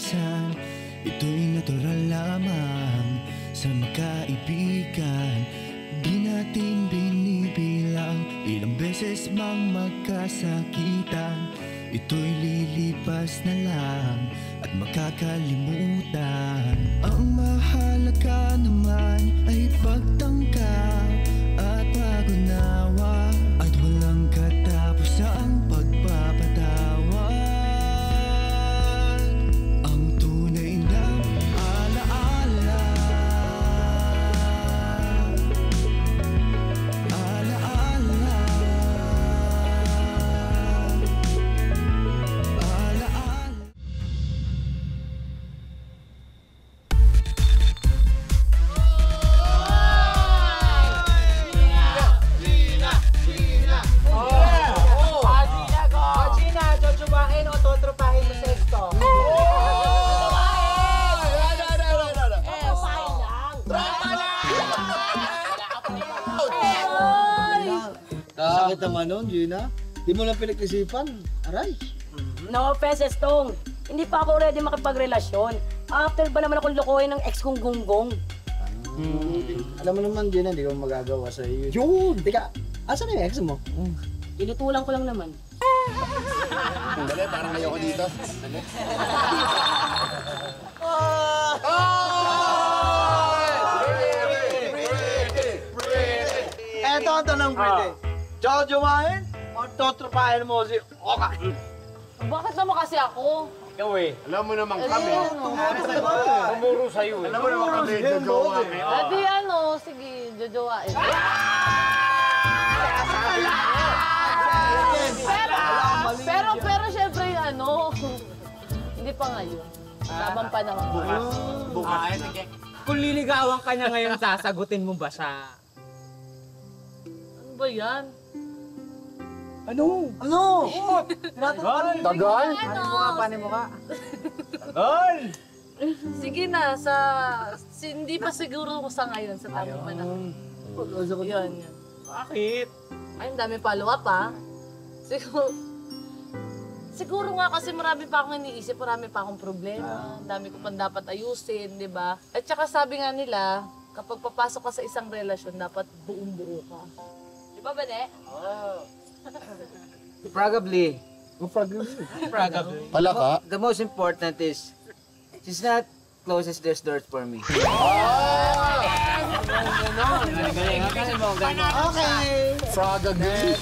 minsan ito'y natural lamang sa magkaibigan. Di natin binibilang ilang beses mang magkasakitan. Ito'y lilipas na lang at makakalimutan. Ang mahalaga naman ay pagtangkap at pag-unawa, at walang katapusang pagpapatawad. Ang tunay na alaala, alaala, alaala. Sakit naman nun, Gina. Di mo lang pinag-isipan. Aray. No offense, Estong. Hindi pa ako ready makipagrelasyon. After ba naman akong lokohin ng ex kong gunggong? Alam mo naman, Gina, hindi ko magagawa sa iyo. Yun! Teka, asan na yung ex mo? Tinutulang ko lang naman. Dali, parang ayoko dito. Dali. Eto ang tanong, Pretty. Jojowain o totropahin mo si Oka? Bakit naman kasi ako? Ikaw eh. Alam mo naman kami. Tumuro sa'yo eh. Alam mo naman kami, jojowa kami. Adi sige, jojowain. Pero syempre hindi pa ngayon. Tamang panahon. Bukas. Kung liligawan ka niya ngayon, sasagutin mo ba siya? Ano ba yan? Ano? Tagal? Paano mo ka? Sige na, hindi pa siguro ako sa ngayon sa tamang panahon. Yun. Bakit? Ay, ang dami follow-up Siguro nga kasi marami pa akong iniisip, marami pa akong problema, dami ko pang dapat ayusin, di ba? At saka sabi nga nila, kapag papasok ka sa isang relasyon, dapat buong-buo ka. Di ba, Bane? Probably. Pala ka? The most important is, she's not closes these doors for me. Okay. Frog again.